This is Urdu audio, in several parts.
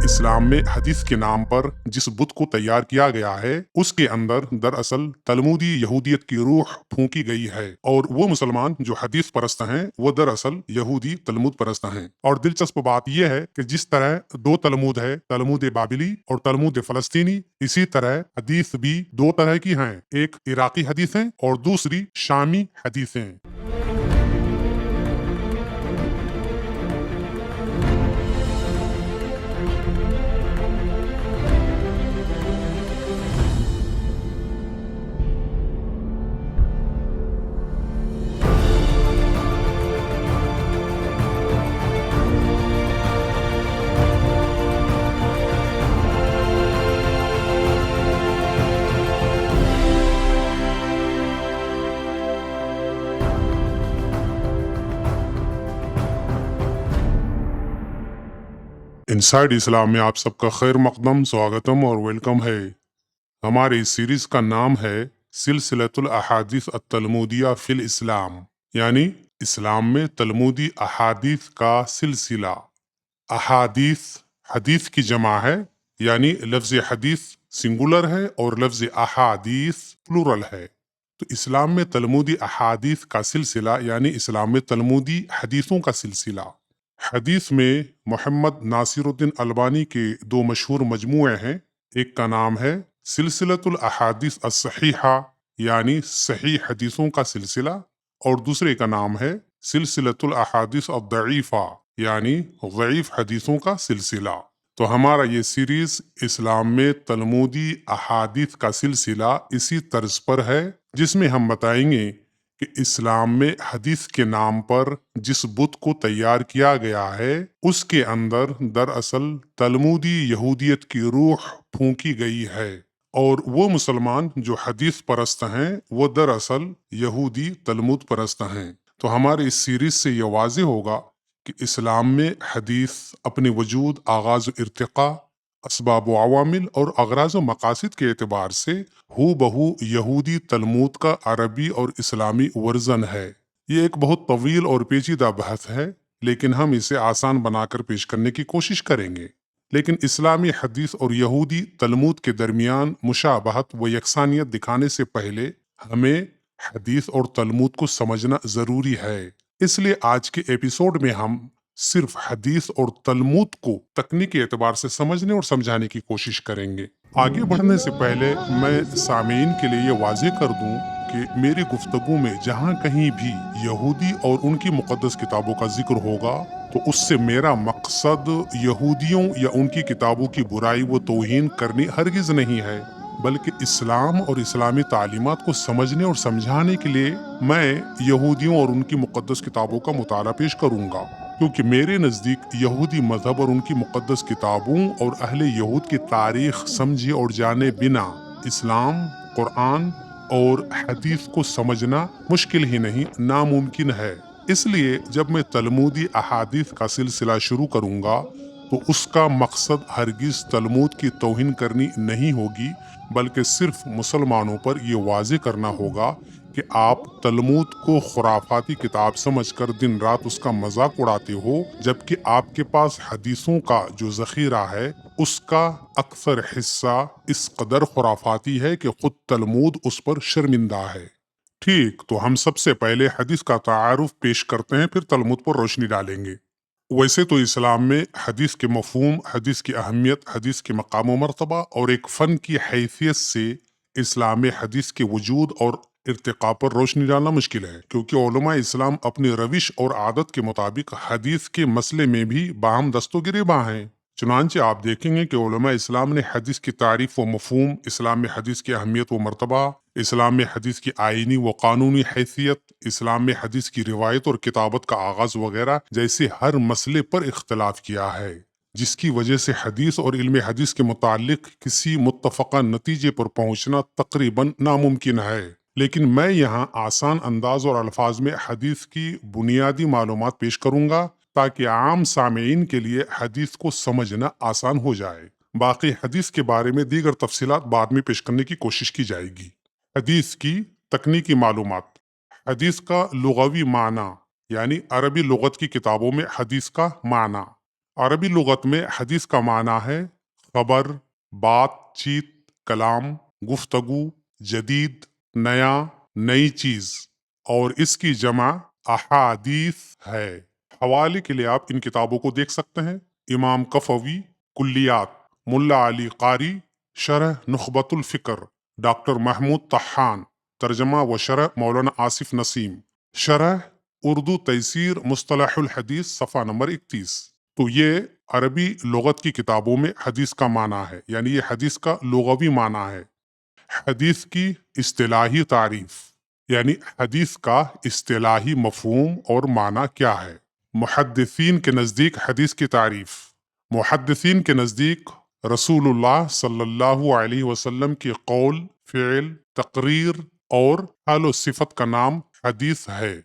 اسلام میں حدیث کے نام پر جس بت کو تیار کیا گیا ہے اس کے اندر دراصل تلمودی یہودیت کی روح پھونکی گئی ہے، اور وہ مسلمان جو حدیث پرست ہیں وہ دراصل یہودی تلمود پرست ہیں۔ اور دلچسپ بات یہ ہے کہ جس طرح دو تلمود ہے، تلمود بابلی اور تلمود فلسطینی، اسی طرح حدیث بھی دو طرح کی ہیں، ایک عراقی حدیثیں اور دوسری شامی حدیثیں۔ انسائیڈ اسلام میں آپ سب کا خیر مقدم سواگتم اور ویلکم ہے۔ ہمارے اس سیریز کا نام ہے سلسلۃ الاحادیث التلمودیہ فی الاسلام، یعنی اسلام میں تلمودی احادیث کا سلسلہ۔ احادیث حدیث کی جمع ہے، یعنی لفظ حدیث سنگولر ہے اور لفظ احادیث پلورل ہے۔ تو اسلام میں تلمودی احادیث کا سلسلہ یعنی اسلام میں تلمودی حدیثوں کا سلسلہ۔ حدیث میں محمد ناصر الدین البانی کے دو مشہور مجموعے ہیں، ایک کا نام ہے سلسلۃ الاحادیث الصحیحہ یعنی صحیح حدیثوں کا سلسلہ، اور دوسرے کا نام ہے سلسلۃ الاحادیث الضعیفہ یعنی ضعیف حدیثوں کا سلسلہ۔ تو ہمارا یہ سیریز اسلام میں تلمودی احادیث کا سلسلہ اسی طرز پر ہے، جس میں ہم بتائیں گے کہ اسلام میں حدیث کے نام پر جس بت کو تیار کیا گیا ہے اس کے اندر دراصل تلمودی یہودیت کی روح پھونکی گئی ہے، اور وہ مسلمان جو حدیث پرست ہیں وہ دراصل یہودی تلمود پرست ہیں۔ تو ہمارے اس سیریز سے یہ واضح ہوگا کہ اسلام میں حدیث اپنے وجود، آغاز و ارتقاء، اسباب و عوامل اور اغراض و مقاصد کے اعتبار سے ہو بہو یہودی تلمود کا عربی اور اسلامی ورژن ہے۔ یہ ایک بہت طویل اور پیچیدہ بحث ہے، لیکن ہم اسے آسان بنا کر پیش کرنے کی کوشش کریں گے۔ لیکن اسلامی حدیث اور یہودی تلمود کے درمیان مشابہت و یکسانیت دکھانے سے پہلے ہمیں حدیث اور تلمود کو سمجھنا ضروری ہے۔ اس لیے آج کے ایپیسوڈ میں ہم صرف حدیث اور تلمود کو تکنیکی اعتبار سے سمجھنے اور سمجھانے کی کوشش کریں گے۔ آگے بڑھنے سے پہلے میں سامعین کے لیے یہ واضح کر دوں کہ میری گفتگو میں جہاں کہیں بھی یہودی اور ان کی مقدس کتابوں کا ذکر ہوگا تو اس سے میرا مقصد یہودیوں یا ان کی کتابوں کی برائی و توہین کرنی ہرگز نہیں ہے، بلکہ اسلام اور اسلامی تعلیمات کو سمجھنے اور سمجھانے کے لیے میں یہودیوں اور ان کی مقدس کتابوں کا مطالعہ پیش کروں گا، کیونکہ میرے نزدیک یہودی مذہب اور ان کی مقدس کتابوں اور اہل یہود کی تاریخ سمجھے اور جانے بنا اسلام، قرآن اور حدیث کو سمجھنا مشکل ہی نہیں، ناممکن ہے۔ اس لیے جب میں تلمودی احادیث کا سلسلہ شروع کروں گا تو اس کا مقصد ہرگز تلمود کی توہین کرنی نہیں ہوگی، بلکہ صرف مسلمانوں پر یہ واضح کرنا ہوگا کہ آپ تلمود کو خرافاتی کتاب سمجھ کر دن رات اس کا مذاق اڑاتے ہو، جبکہ آپ کے پاس حدیثوں کا جو ذخیرہ ہے اس کا اکثر حصہ اس قدر خرافاتی ہے کہ خود تلمود اس پر شرمندہ ہے۔ ٹھیک، تو ہم سب سے پہلے حدیث کا تعارف پیش کرتے ہیں، پھر تلمود پر روشنی ڈالیں گے۔ ویسے تو اسلام میں حدیث کے مفہوم، حدیث کی اہمیت، حدیث کے مقام و مرتبہ اور ایک فن کی حیثیت سے اسلام میں حدیث کے وجود اور ارتقاء پر روشنی ڈالنا مشکل ہے، کیونکہ علماء اسلام اپنی روش اور عادت کے مطابق حدیث کے مسئلے میں بھی باہم دست و گریباں ہیں۔ چنانچہ آپ دیکھیں گے کہ علماء اسلام نے حدیث کی تعریف و مفہوم، اسلام میں حدیث کی اہمیت و مرتبہ، اسلام میں حدیث کی آئینی و قانونی حیثیت، اسلام میں حدیث کی روایت اور کتابت کا آغاز وغیرہ جیسے ہر مسئلے پر اختلاف کیا ہے، جس کی وجہ سے حدیث اور علم حدیث کے متعلق کسی متفقہ نتیجے پر پہنچنا تقریباً ناممکن ہے۔ لیکن میں یہاں آسان انداز اور الفاظ میں حدیث کی بنیادی معلومات پیش کروں گا تاکہ عام سامعین کے لیے حدیث کو سمجھنا آسان ہو جائے۔ باقی حدیث کے بارے میں دیگر تفصیلات بعد میں پیش کرنے کی کوشش کی جائے گی۔ حدیث کی تکنیکی معلومات۔ حدیث کا لغوی معنی یعنی عربی لغت کی کتابوں میں حدیث کا معنی عربی لغت میں حدیث کا معنی ہے خبر، بات چیت، کلام، گفتگو، جدید، نیا، نئی چیز، اور اس کی جمع احادیث ہے۔ حوالے کے لیے آپ ان کتابوں کو دیکھ سکتے ہیں: امام کفوی، کلیات، ملا علی قاری، شرح نخبۃ الفکر، ڈاکٹر محمود طحان، ترجمہ و شرح مولانا آصف نسیم، شرح اردو تیسیر مصطلح الحدیث، صفحہ نمبر 31۔ تو یہ عربی لغت کی کتابوں میں حدیث کا معنی ہے، یعنی یہ حدیث کا لغوی معنی ہے۔ حدیث کی اصطلاحی تعریف، یعنی حدیث کا اصطلاحی مفہوم اور معنی کیا ہے۔ محدثین کے نزدیک حدیث کی تعریف: محدثین کے نزدیک رسول اللہ صلی اللہ علیہ وسلم کی قول، فعل، تقریر اور حال و صفت کا نام حدیث ہے۔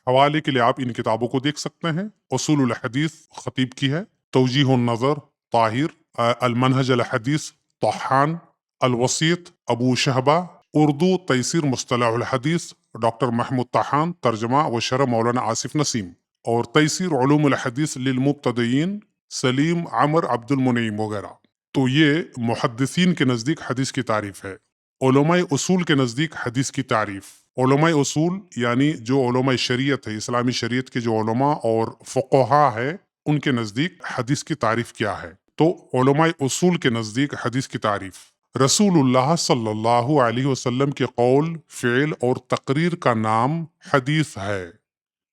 حوالے کے لیے آپ ان کتابوں کو دیکھ سکتے ہیں: اصول الحدیث خطیب کی ہے، توجیہ النظر طاہر، المنہج الحدیث طحان، الوسیط ابو شہبہ، اردو تیسیر مصطلح الحدیث ڈاکٹر محمود طحان، ترجمہ و شرح مولانا آصف نسیم، اور تیسیر علوم الحدیث للمبتدئین سلیم عمر عبد المنعم وغیرہ۔ تو یہ محدثین کے نزدیک حدیث کی تعریف ہے۔ علماء اصول کے نزدیک حدیث کی تعریف: علماء اصول یعنی جو علماء شریعت ہے، اسلامی شریعت کے جو علماء اور فقہا ہے، ان کے نزدیک حدیث کی تعریف کیا ہے؟ تو علماء اصول کے نزدیک حدیث کی تعریف: رسول اللہ صلی اللہ علیہ وسلم کے قول، فعل اور تقریر کا نام حدیث ہے۔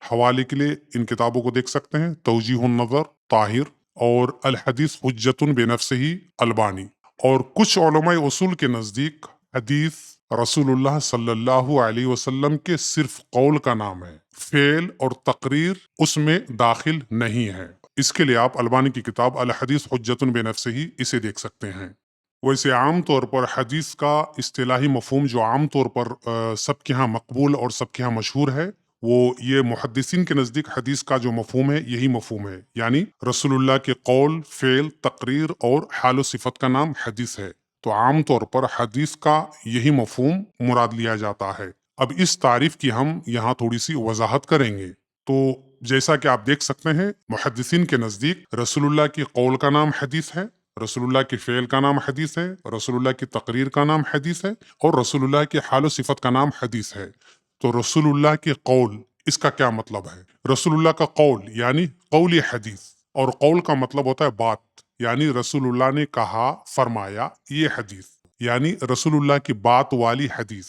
حوالے کے لیے ان کتابوں کو دیکھ سکتے ہیں: توجیہ النظر طاہر اور الحدیث حجت بنفسہ البانی۔ اور کچھ علماء اصول کے نزدیک حدیث رسول اللہ صلی اللہ علیہ وسلم کے صرف قول کا نام ہے، فعل اور تقریر اس میں داخل نہیں ہے۔ اس کے لیے آپ البانی کی کتاب الحدیث حجت بنفسہ اسے دیکھ سکتے ہیں۔ ویسے عام طور پر حدیث کا اصطلاحی مفہوم جو عام طور پر سب کے ہاں مقبول اور سب کے ہاں مشہور ہے، وہ یہ محدثین کے نزدیک حدیث کا جو مفہوم ہے یہی مفہوم ہے، یعنی رسول اللہ کے قول، فعل، تقریر اور حال و صفت کا نام حدیث ہے۔ تو عام طور پر حدیث کا یہی مفہوم مراد لیا جاتا ہے۔ اب اس تعریف کی ہم یہاں تھوڑی سی وضاحت کریں گے۔ تو جیسا کہ آپ دیکھ سکتے ہیں، محدثین کے نزدیک رسول اللہ کی قول کا نام حدیث ہے، رسول اللہ کے فعل کا نام حدیث ہے، رسول اللہ کی تقریر کا نام حدیث ہے، اور رسول اللہ کی حال و صفت کا نام حدیث ہے۔ تو رسول اللہ کی قول، اس کا کیا مطلب ہے؟ رسول اللہ کا قول یعنی قولی حدیث، اور قول کا مطلب ہوتا ہے بات، یعنی رسول اللہ نے کہا، فرمایا، یہ حدیث، یعنی رسول اللہ کی بات والی حدیث۔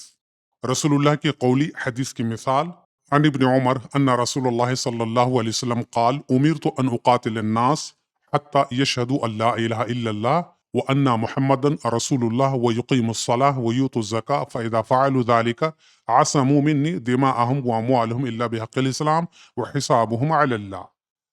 رسول اللہ کی قولی حدیث کی مثال: عن ابن عمر ان رسول اللہ صلی اللہ علیہ وسلم قال امرت ان اقاتل الناس حتى يشهدوا ان لا اله الا الله وان محمدا رسول الله ويقيموا الصلاه ويؤتوا الزكاه فاذا فعلوا ذلك عصموا مني دماءهم واموالهم الا بحق الاسلام وحسابهم على الله۔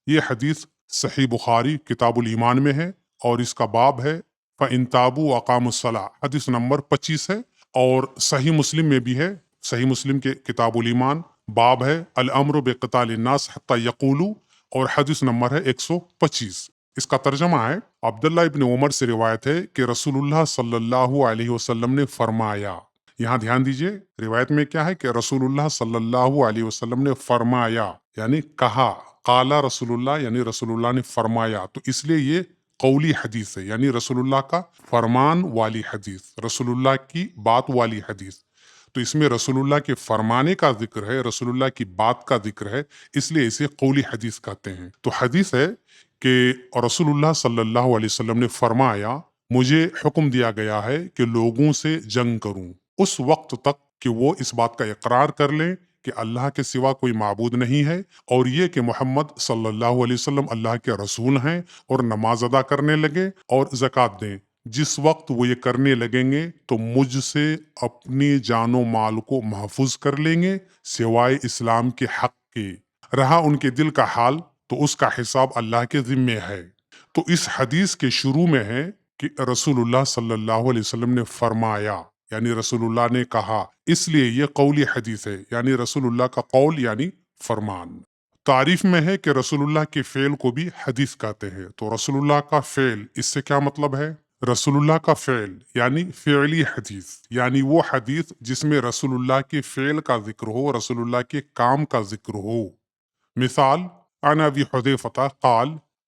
یہ حدیث صحیح بخاری کتاب الایمان میں ہے اور اس کا باب ہے فَإِن تَابُوا وَأَقَامُوا الصَّلَاةَ، حدیث نمبر 25 ہے، اور صحیح مسلم میں بھی ہے، صحیح مسلم کے کتاب الایمان باب ہے الامر بقتال الناس حتی یقولوا، اور حدیث نمبر ہے 125۔ اس کا ترجمہ ہے: عبداللہ ابن عمر سے روایت ہے کہ رسول اللہ صلی اللہ علیہ وسلم نے فرمایا۔ یہاں دھیان دیجئے، روایت میں کیا ہے کہ رسول اللہ صلی اللہ علیہ وسلم نے فرمایا، یعنی کہا، قال رسول اللہ یعنی رسول اللہ نے فرمایا، تو اس لیے یہ قولی حدیث ہے، یعنی رسول اللہ کا فرمان والی حدیث، رسول اللہ کی بات والی حدیث۔ تو اس میں رسول اللہ کے فرمانے کا ذکر ہے، رسول اللہ کی بات کا ذکر ہے، اس لیے اسے قولی حدیث کہتے ہیں۔ تو حدیث ہے کہ رسول اللہ صلی اللہ علیہ وسلم نے فرمایا، مجھے حکم دیا گیا ہے کہ لوگوں سے جنگ کروں اس وقت تک کہ وہ اس بات کا اقرار کر لیں کہ اللہ کے سوا کوئی معبود نہیں ہے، اور یہ کہ محمد صلی اللہ علیہ وسلم اللہ کے رسول ہیں، اور نماز ادا کرنے لگے اور زکوٰۃ دیں۔ جس وقت وہ یہ کرنے لگیں گے تو مجھ سے اپنی جان و مال کو محفوظ کر لیں گے سوائے اسلام کے حق کے، رہا ان کے دل کا حال تو اس کا حساب اللہ کے ذمے ہے۔ تو اس حدیث کے شروع میں ہے کہ رسول اللہ صلی اللہ علیہ وسلم نے فرمایا، یعنی رسول اللہ نے کہا، اس لیے یہ قولی حدیث ہے، یعنی رسول اللہ کا قول یعنی فرمان۔ تعریف میں ہے کہ رسول اللہ کے فعل کو بھی حدیث کہتے ہیں۔ تو رسول اللہ کا فعل، اس سے کیا مطلب ہے؟ رسول اللہ کا فعل یعنی فعلی حدیث، یعنی وہ حدیث جس میں رسول اللہ کے فعل کا ذکر ہو، رسول اللہ کے کام کا ذکر ہو۔ مثال: عن ابی حذیفہ قال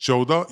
14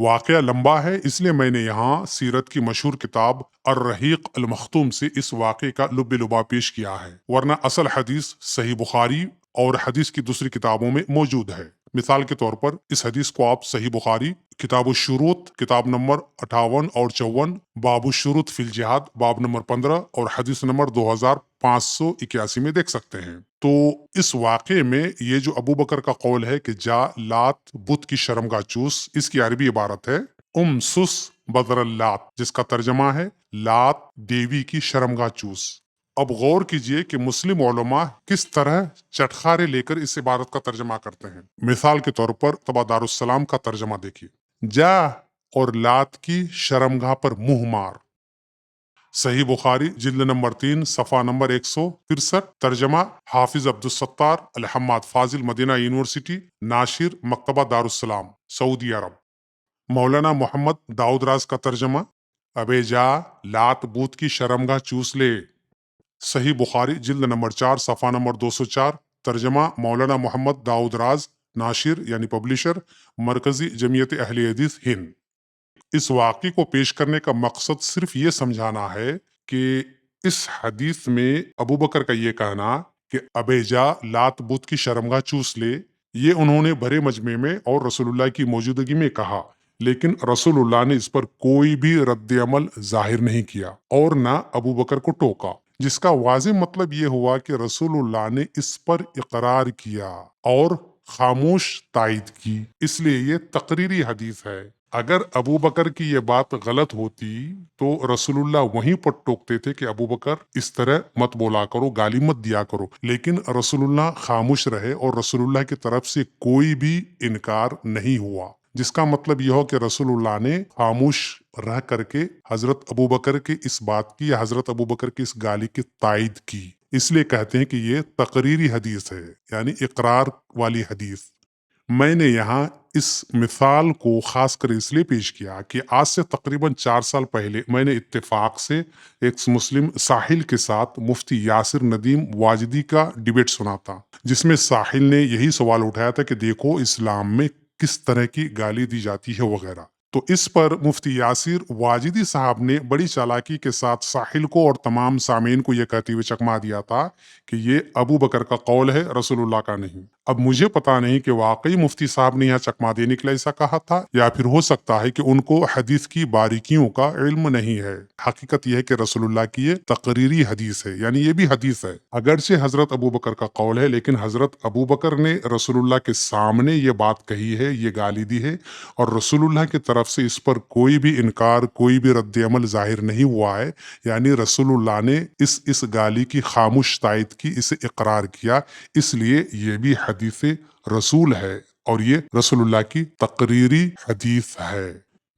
واقعہ لمبا ہے، اس لیے میں نے یہاں سیرت کی مشہور کتاب الرحیق المختوم سے اس واقعے کا لب لبا پیش کیا ہے، ورنہ اصل حدیث صحیح بخاری اور حدیث کی دوسری کتابوں میں موجود ہے۔ مثال کے طور پر اس حدیث کو آپ صحیح بخاری کتاب الشروط کتاب نمبر 58 اور 54، باب الشروط فی الجہاد باب نمبر 15 اور حدیث نمبر 2581 میں دیکھ سکتے ہیں۔ تو اس واقعے میں یہ جو ابو بکر کا قول ہے کہ جا لات بت کی شرمگاہ چوس، اس کی عربی عبارت ہے سس بدر اللات، جس کا ترجمہ ہے لات دیوی کی شرمگاہ چوس۔ اب غور کیجئے کہ مسلم علماء کس طرح چٹخارے لے کر اس عبارت کا ترجمہ کرتے ہیں۔ مثال کے طور پر تبا دارالسلام کا ترجمہ دیکھیے، جا اور لات کی شرمگاہ پر منہ مار۔ صحیح بخاری جلد نمبر 3 صفحہ نمبر 163، ترجمہ حافظ عبدالستار الحماد فاضل، مدینہ یونیورسٹی، ناشر مکتبہ دارالسلام، سعودی عرب۔ مولانا محمد داؤد راز کا ترجمہ، ابے جا لات بوت کی شرمگاہ چوس لے۔ صحیح بخاری جلد نمبر 4 صفحہ نمبر 204، ترجمہ مولانا محمد داؤد راز، ناشر یعنی پبلشر مرکزی جمعیت اہل حدیث ہند۔ اس واقعے کو پیش کرنے کا مقصد صرف یہ سمجھانا ہے کہ اس حدیث میں ابو بکر کا یہ کہنا کہ ابے جا لات بت کی شرمگاہ چوس لے، یہ انہوں نے بھرے مجمع میں اور رسول اللہ کی موجودگی میں کہا، لیکن رسول اللہ نے اس پر کوئی بھی رد عمل ظاہر نہیں کیا اور نہ ابو بکر کو ٹوکا، جس کا واضح مطلب یہ ہوا کہ رسول اللہ نے اس پر اقرار کیا اور خاموش تائید کی، اس لیے یہ تقریری حدیث ہے۔ اگر ابو بکر کی یہ بات غلط ہوتی تو رسول اللہ وہیں پر ٹوکتے تھے کہ ابو بکر اس طرح مت بولا کرو، گالی مت دیا کرو، لیکن رسول اللہ خاموش رہے اور رسول اللہ کی طرف سے کوئی بھی انکار نہیں ہوا، جس کا مطلب یہ ہو کہ رسول اللہ نے خاموش رہ کر کے حضرت ابو بکر کی اس بات کی یا حضرت ابو بکر کی اس گالی کی تائید کی، اس لیے کہتے ہیں کہ یہ تقریری حدیث ہے، یعنی اقرار والی حدیث۔ میں نے یہاں اس مثال کو خاص کر اس لیے پیش کیا کہ آج سے تقریباً 4 سال پہلے میں نے اتفاق سے ایک مسلم ساحل کے ساتھ مفتی یاسر ندیم واجدی کا ڈیبیٹ سنا تھا، جس میں ساحل نے یہی سوال اٹھایا تھا کہ دیکھو اسلام میں کس طرح کی گالی دی جاتی ہے وغیرہ۔ تو اس پر مفتی یاسر واجدی صاحب نے بڑی چالاکی کے ساتھ ساحل کو اور تمام سامعین کو یہ کہتے ہوئے چکما دیا تھا کہ یہ ابو بکر کا قول ہے، رسول اللہ کا نہیں۔ اب مجھے پتا نہیں کہ واقعی مفتی صاحب نے یہاں چکما دینے کے لیے ایسا کہا تھا یا پھر ہو سکتا ہے کہ ان کو حدیث کی باریکیوں کا علم نہیں ہے۔ حقیقت یہ ہے کہ رسول اللہ کی یہ تقریری حدیث ہے، یعنی یہ بھی حدیث ہے، اگرچہ حضرت ابو بکر کا قول ہے، لیکن حضرت ابو بکر نے رسول اللہ کے سامنے یہ بات کہی ہے، یہ گالی دی ہے، اور رسول اللہ کی طرف سے اس پر کوئی بھی انکار، کوئی بھی رد عمل ظاہر نہیں ہوا ہے، یعنی رسول اللہ نے اس گالی کی خاموش تائید کی، اسے اقرار کیا، اس لیے یہ بھی حدیث رسول ہے اور یہ رسول اللہ کی تقریری حدیث ہے۔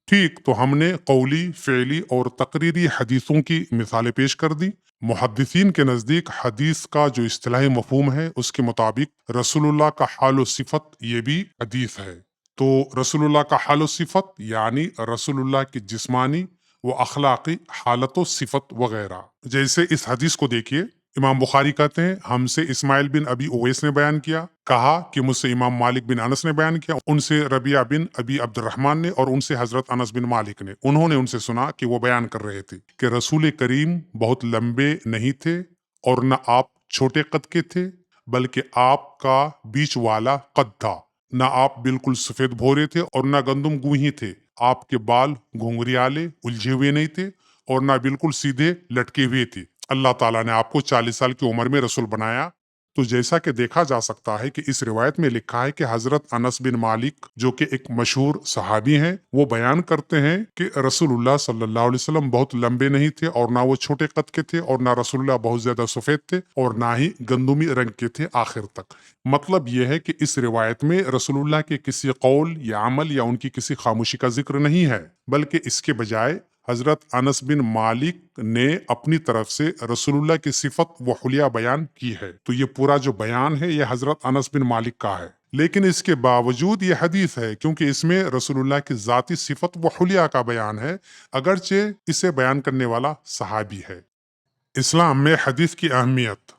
ٹھیک، تو ہم نے قولی، فعلی اور تقریری حدیثوں کی مثالیں پیش کر دی۔ محدثین کے نزدیک حدیث کا جو اصطلاحی مفہوم ہے اس کے مطابق رسول اللہ کا حال و صفت یہ بھی حدیث ہے۔ تو رسول اللہ کا حال و صفت یعنی رسول اللہ کی جسمانی و اخلاقی حالت و صفت وغیرہ۔ جیسے اس حدیث کو دیکھیے، امام بخاری کہتے ہیں ہم سے اسماعیل بن ابی اویس نے بیان کیا، کہا کہ مجھ سے امام مالک بن انس نے بیان کیا، ان سے ربیعہ بن ابی عبد الرحمن نے، اور ان سے حضرت انس بن مالک نے، انہوں نے ان سے سنا کہ وہ بیان کر رہے تھے کہ رسول کریم بہت لمبے نہیں تھے اور نہ آپ چھوٹے قد کے تھے، بلکہ آپ کا بیچ والا قد تھا، نہ آپ بالکل سفید بھورے تھے اور نہ گندم گوہی تھے، آپ کے بال گھنگریالے الجھے ہوئے نہیں تھے اور نہ بالکل سیدھے لٹکے ہوئے تھے۔ اللہ تعالیٰ نے آپ کو 40 سال کی عمر میں رسول بنایا۔ تو جیسا کہ دیکھا جا سکتا ہے کہ اس روایت میں لکھا ہے کہ حضرت انس بن مالک جو کہ ایک مشہور صحابی ہیں، وہ بیان کرتے ہیں کہ رسول اللہ صلی اللہ علیہ وسلم بہت لمبے نہیں تھے اور نہ وہ چھوٹے قد کے تھے اور نہ رسول اللہ بہت زیادہ سفید تھے اور نہ ہی گندمی رنگ کے تھے آخر تک۔ مطلب یہ ہے کہ اس روایت میں رسول اللہ کے کسی قول یا عمل یا ان کی کسی خاموشی کا ذکر نہیں ہے، بلکہ اس کے بجائے حضرت انس بن مالک نے اپنی طرف سے رسول اللہ کی صفت و حلیہ بیان کی ہے۔ تو یہ پورا جو بیان ہے یہ حضرت انس بن مالک کا ہے، لیکن اس کے باوجود یہ حدیث ہے کیونکہ اس میں رسول اللہ کی ذاتی صفت و حلیہ کا بیان ہے، اگرچہ اسے بیان کرنے والا صحابی ہے۔ اسلام میں حدیث کی اہمیت۔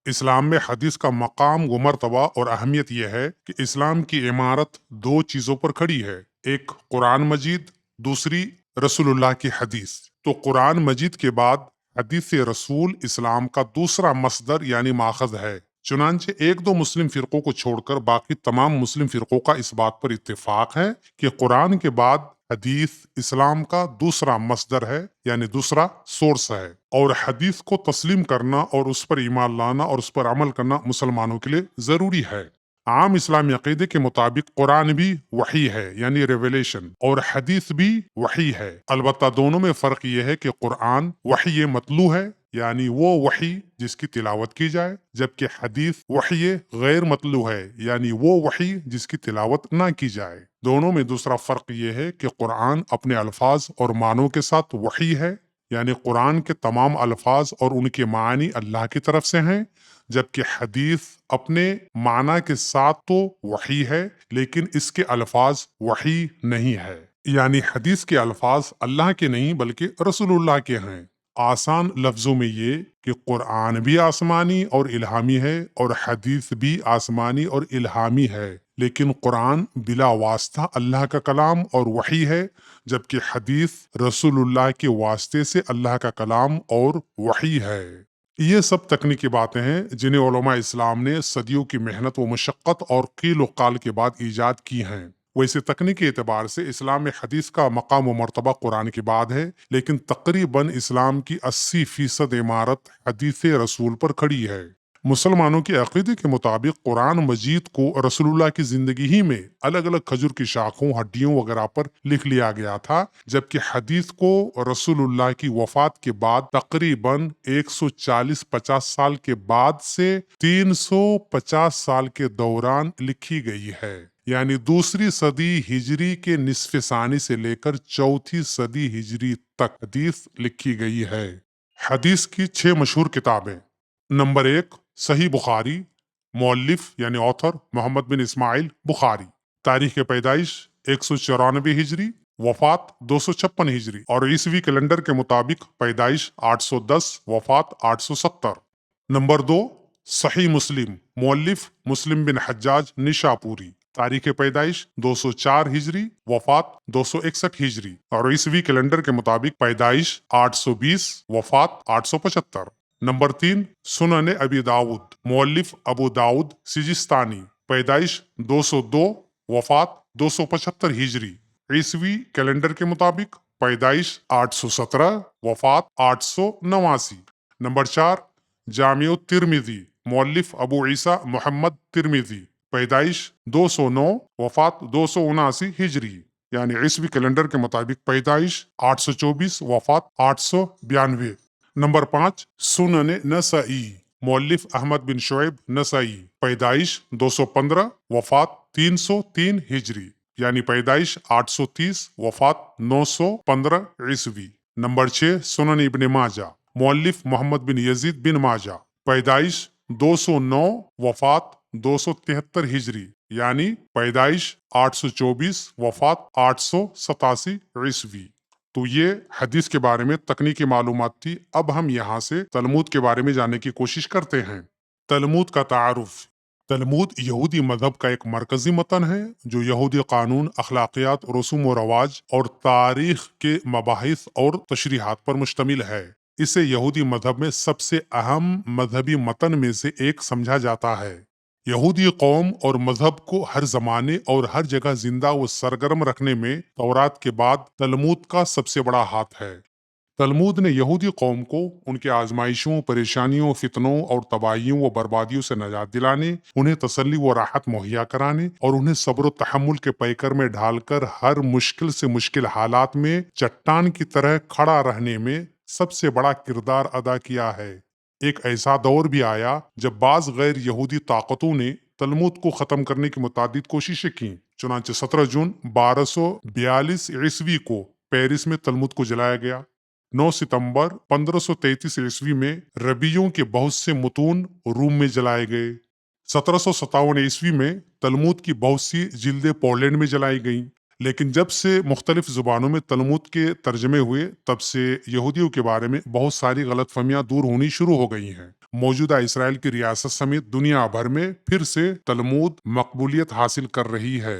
اسلام میں حدیث کا مقام و مرتبہ اور اہمیت یہ ہے کہ اسلام کی عمارت 2 چیزوں پر کھڑی ہے، ایک قرآن مجید، دوسری رسول اللہ کی حدیث۔ تو قرآن مجید کے بعد حدیث رسول اسلام کا دوسرا مصدر یعنی ماخذ ہے۔ چنانچہ ایک دو مسلم فرقوں کو چھوڑ کر باقی تمام مسلم فرقوں کا اس بات پر اتفاق ہے کہ قرآن کے بعد حدیث اسلام کا دوسرا مصدر ہے یعنی دوسرا سورس ہے، اور حدیث کو تسلیم کرنا اور اس پر ایمان لانا اور اس پر عمل کرنا مسلمانوں کے لیے ضروری ہے۔ عام اسلامی عقیدے کے مطابق قرآن بھی وحی ہے یعنی ریویلیشن، اور حدیث بھی وحی ہے، البتہ دونوں میں فرق یہ ہے کہ قرآن وحی متلو ہے یعنی وہ وحی جس کی تلاوت کی جائے، جبکہ حدیث وحی غیر متلو ہے یعنی وہ وحی جس کی تلاوت نہ کی جائے۔ دونوں میں دوسرا فرق یہ ہے کہ قرآن اپنے الفاظ اور معنوں کے ساتھ وحی ہے یعنی قرآن کے تمام الفاظ اور ان کے معنی اللہ کی طرف سے ہیں، جبکہ حدیث اپنے معنی کے ساتھ تو وحی ہے لیکن اس کے الفاظ وحی نہیں ہے، یعنی حدیث کے الفاظ اللہ کے نہیں بلکہ رسول اللہ کے ہیں۔ آسان لفظوں میں یہ کہ قرآن بھی آسمانی اور الہامی ہے اور حدیث بھی آسمانی اور الہامی ہے، لیکن قرآن بلا واسطہ اللہ کا کلام اور وحی ہے، جبکہ حدیث رسول اللہ کے واسطے سے اللہ کا کلام اور وحی ہے۔ یہ سب تکنیکی باتیں ہیں جنہیں علماء اسلام نے صدیوں کی محنت و مشقت اور قیل و قال کے بعد ایجاد کی ہیں۔ ویسے تکنیکی اعتبار سے اسلام میں حدیث کا مقام و مرتبہ قرآن کے بعد ہے، لیکن تقریباً اسلام کی 80% عمارت حدیث رسول پر کھڑی ہے۔ مسلمانوں کے عقیدے کے مطابق قرآن مجید کو رسول اللہ کی زندگی ہی میں الگ الگ کھجور کی شاخوں، ہڈیوں وغیرہ پر لکھ لیا گیا تھا، جبکہ حدیث کو رسول اللہ کی وفات کے بعد تقریباً 140-50 سال کے بعد سے 350 سال کے دوران لکھی گئی ہے، یعنی دوسری صدی ہجری کے نصف ثانی سے لے کر چوتھی صدی ہجری تک حدیث لکھی گئی ہے۔ حدیث کی 6 مشہور کتابیں۔ نمبر 1، صحیح بخاری، مؤلف یعنی آتھر محمد بن اسماعیل بخاری، تاریخ پیدائش 194 ہجری، وفات 256 ہجری، اور عیسوی کیلنڈر کے مطابق پیدائش 810، وفات 870۔ نمبر 2، صحیح مسلم، مؤلف مسلم بن حجاج نشاپوری، تاریخ پیدائش 204 ہجری، وفات 261 ہجری، اور عیسوی کیلنڈر کے مطابق پیدائش 820، وفات 875۔ نمبر 3، سنن ابی داؤد، مؤلف ابو داؤد سجستانی، پیدائش 202، وفات 275 ہجری، عیسوی کیلنڈر کے مطابق پیدائش 817، وفات 889۔ نمبر 4، جامع الترمذی، مؤلف ابو عیسیٰ محمد ترمذی، پیدائش 209، وفات 279 ہجری، یعنی عیسوی کیلنڈر کے مطابق پیدائش 824، وفات 892۔ نمبر 5، سنن نسائی، مؤلف احمد بن شعیب نسائی، پیدائش 215، وفات 303 ہجری، یعنی پیدائش 830، وفات 915 عیسوی۔ نمبر 6، سنن ابن ماجہ، مؤلف محمد بن یزید بن ماجہ، پیدائش 209، وفات 273 ہجری، یعنی پیدائش 824، وفات 887 عیسوی۔ تو یہ حدیث کے بارے میں تکنیکی معلومات تھی۔ اب ہم یہاں سے تلمود کے بارے میں جاننے کی کوشش کرتے ہیں۔ تلمود کا تعارف۔ تلمود یہودی مذہب کا ایک مرکزی متن ہے جو یہودی قانون، اخلاقیات، رسوم و رواج اور تاریخ کے مباحث اور تشریحات پر مشتمل ہے۔ اسے یہودی مذہب میں سب سے اہم مذہبی متن میں سے ایک سمجھا جاتا ہے۔ یہودی قوم اور مذہب کو ہر زمانے اور ہر جگہ زندہ و سرگرم رکھنے میں تورات کے بعد تلمود کا سب سے بڑا ہاتھ ہے۔ تلمود نے یہودی قوم کو ان کے آزمائشوں، پریشانیوں، فتنوں اور تباہیوں و بربادیوں سے نجات دلانے، انہیں تسلی و راحت مہیا کرانے اور انہیں صبر و تحمل کے پیکر میں ڈھال کر ہر مشکل سے مشکل حالات میں چٹان کی طرح کھڑا رہنے میں سب سے بڑا کردار ادا کیا ہے۔ ایک ایسا دور بھی آیا جب بعض غیر یہودی طاقتوں نے تلمود کو ختم کرنے کی متعدد کوششیں کیں۔ چنانچہ 17 جون 1242 عیسوی کو پیرس میں تلمود کو جلایا گیا۔ 9 ستمبر 1533 عیسوی میں ربیوں کے بہت سے متون روم میں جلائے گئے۔ 1757 عیسوی میں تلمود کی بہت سی جلدیں پولینڈ میں جلائی گئیں۔ لیکن جب سے مختلف زبانوں میں تلمود کے ترجمے ہوئے تب سے یہودیوں کے بارے میں بہت ساری غلط فہمیاں دور ہونی شروع ہو گئی ہیں۔ موجودہ اسرائیل کی ریاست سمیت دنیا بھر میں پھر سے تلمود مقبولیت حاصل کر رہی ہے۔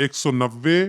190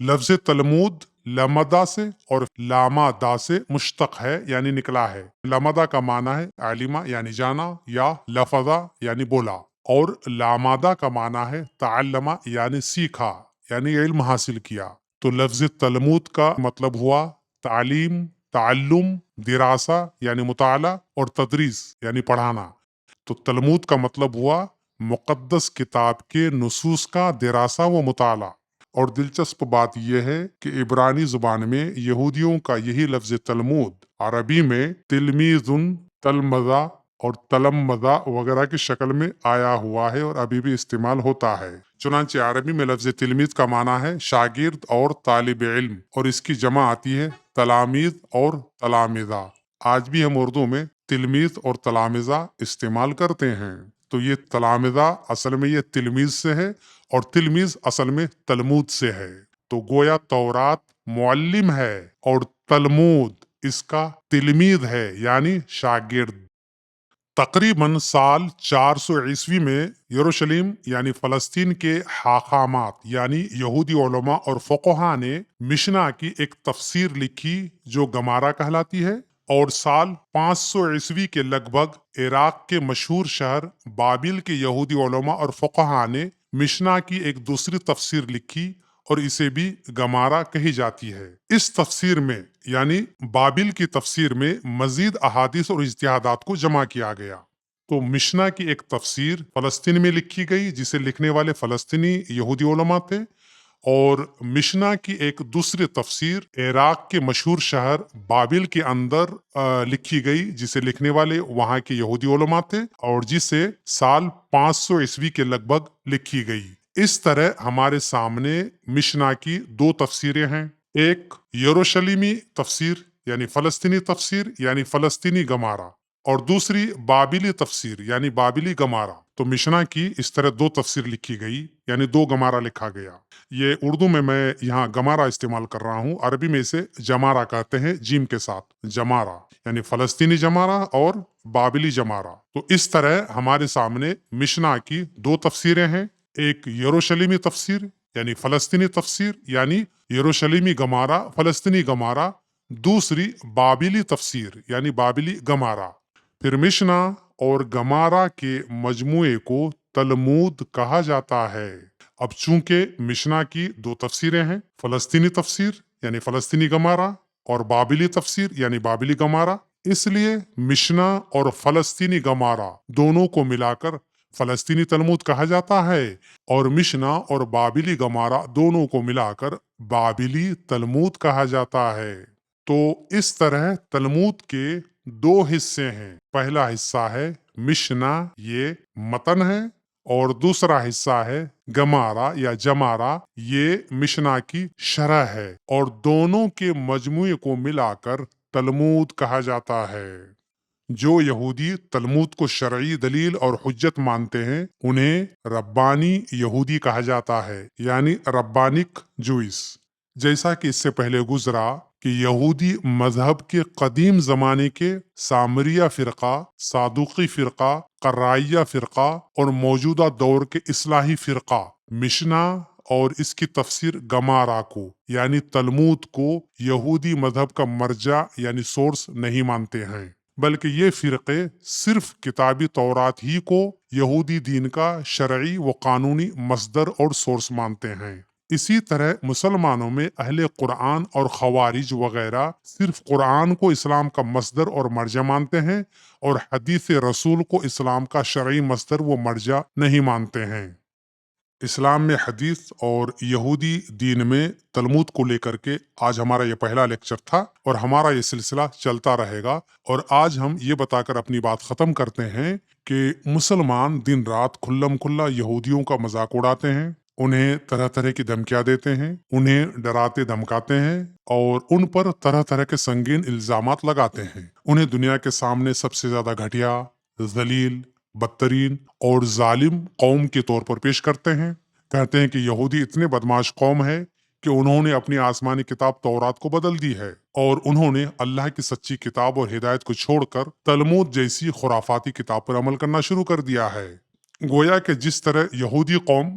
لفظ تلمود لمدہ سے اور لامادہ سے مشتق ہے یعنی نکلا ہے۔ لمدہ کا معنی ہے علمہ یعنی جانا یا لفظہ یعنی بولا، اور لامادہ کا معنی ہے تعلمہ یعنی سیکھا یعنی علم حاصل کیا۔ تو لفظ تلمود کا مطلب ہوا تعلیم، تعلم، دراسہ یعنی مطالعہ اور تدریس یعنی پڑھانا۔ تو تلمود کا مطلب ہوا مقدس کتاب کے نصوص کا دراسہ و مطالعہ۔ اور دلچسپ بات یہ ہے کہ عبرانی زبان میں یہودیوں کا یہی لفظ تلمود عربی میں تلمیذن، تلمذہ اور تلمذہ وغیرہ کی شکل میں آیا ہوا ہے اور ابھی بھی استعمال ہوتا ہے۔ چنانچہ عربی میں لفظ تلمیذ کا معنی ہے شاگرد اور طالب علم، اور اس کی جمع آتی ہے تلامیذ اور تلامذہ۔ آج بھی ہم اردو میں تلمیذ اور تلامذہ استعمال کرتے ہیں۔ تو یہ تلامذہ اصل میں یہ تلمیذ سے ہے اور تلمیذ اصل میں تلمود سے ہے۔ تو گویا تورات معلم ہے اور تلمود اس کا تلمیذ ہے یعنی شاگرد۔ تقریباً سال 400 عیسوی میں یروشلم یعنی فلسطین کے حاکمات یعنی یہودی علماء اور فقہا نے مشنا کی ایک تفسیر لکھی جو گمارا کہلاتی ہے، اور سال 500 عیسوی کے لگ بھگ عراق کے مشہور شہر بابل کے یہودی علماء اور فقہا نے مشنا کی ایک دوسری تفسیر لکھی اور اسے بھی گمارا کہی جاتی ہے۔ اس تفسیر میں یعنی بابل کی تفسیر میں مزید احادیث اور اجتہادات کو جمع کیا گیا۔ تو مشنا کی ایک تفسیر فلسطین میں لکھی گئی جسے لکھنے والے فلسطینی یہودی علماء تھے، اور مشنا کی ایک دوسری تفسیر عراق کے مشہور شہر بابل کے اندر لکھی گئی جسے لکھنے والے وہاں کے یہودی علماء تھے، اور جسے سال 500 عیسوی کے لگ بھگ لکھی گئی۔ اس طرح ہمارے سامنے مشنا کی دو تفسیریں ہیں، ایک یروشلیمی تفسیر یعنی فلسطینی تفسیر یعنی فلسطینی گمارا، اور دوسری بابلی تفسیر یعنی بابلی گمارا۔ تو مشنا کی اس طرح دو تفسیر لکھی گئی یعنی دو گمارا لکھا گیا۔ یہ اردو میں یہاں گمارا استعمال کر رہا ہوں، عربی میں اسے جمارا کہتے ہیں جیم کے ساتھ، جمارا یعنی فلسطینی جمارا اور بابلی جمارا۔ تو اس طرح ہمارے سامنے مشنا کی دو تفسیریں ہیں، ایک یروشلیمی تفسیر یعنی فلسطینی تفسیر یعنی یروشلیمی گمارا فلسطینی گمارا، دوسری بابلی تفسیر یعنی بابلی گمارا۔ پھر مشنا اور گمارا کے مجموعے کو تلمود کہا جاتا ہے۔ اب چونکہ مشنا کی دو تفسیریں ہیں، فلسطینی تفسیر یعنی فلسطینی گمارا اور بابلی تفسیر یعنی بابلی گمارا، اس لیے مشنا اور فلسطینی گمارا دونوں کو ملا کر فلسطینی تلمود کہا جاتا ہے، اور مشنا اور بابلی گمارا دونوں کو ملا کر بابلی تلمود کہا جاتا ہے۔ تو اس طرح تلمود کے دو حصے ہیں، پہلا حصہ ہے مشنا، یہ متن ہے، اور دوسرا حصہ ہے گمارا یا جمارا، یہ مشنا کی شرح ہے، اور دونوں کے مجموعے کو ملا کر تلمود کہا جاتا ہے۔ جو یہودی تلمود کو شرعی دلیل اور حجت مانتے ہیں انہیں ربانی یہودی کہا جاتا ہے یعنی ربانک جوئس۔ جیسا کہ اس سے پہلے گزرا کہ یہودی مذہب کے قدیم زمانے کے سامریہ فرقہ، صادوقی فرقہ، قرائیہ فرقہ اور موجودہ دور کے اصلاحی فرقہ مشنا اور اس کی تفسیر گمارا کو یعنی تلمود کو یہودی مذہب کا مرجع یعنی سورس نہیں مانتے ہیں، بلکہ یہ فرقے صرف کتابی تورات ہی کو یہودی دین کا شرعی و قانونی مصدر اور سورس مانتے ہیں۔ اسی طرح مسلمانوں میں اہل قرآن اور خوارج وغیرہ صرف قرآن کو اسلام کا مصدر اور مرجع مانتے ہیں، اور حدیث رسول کو اسلام کا شرعی مصدر و مرجع نہیں مانتے ہیں۔ اسلام میں حدیث اور یہودی دین میں تلمود کو لے کر کے آج ہمارا یہ پہلا لیکچر تھا، اور ہمارا یہ سلسلہ چلتا رہے گا، اور آج ہم یہ بتا کر اپنی بات ختم کرتے ہیں کہ مسلمان دن رات کھلم کھلا یہودیوں کا مذاق اڑاتے ہیں، انہیں طرح طرح کی دھمکیاں دیتے ہیں، انہیں ڈراتے دھمکاتے ہیں، اور ان پر طرح طرح کے سنگین الزامات لگاتے ہیں، انہیں دنیا کے سامنے سب سے زیادہ گھٹیا، ذلیل، بدترین اور ظالم قوم کے طور پر پیش کرتے ہیں۔ کہتے ہیں کہ یہودی اتنے بدماش قوم ہے کہ انہوں نے اپنی آسمانی کتاب تورات کو بدل دی ہے، اور انہوں نے اللہ کی سچی کتاب اور ہدایت کو چھوڑ کر تلمود جیسی خرافاتی کتاب پر عمل کرنا شروع کر دیا ہے۔ گویا کہ جس طرح یہودی قوم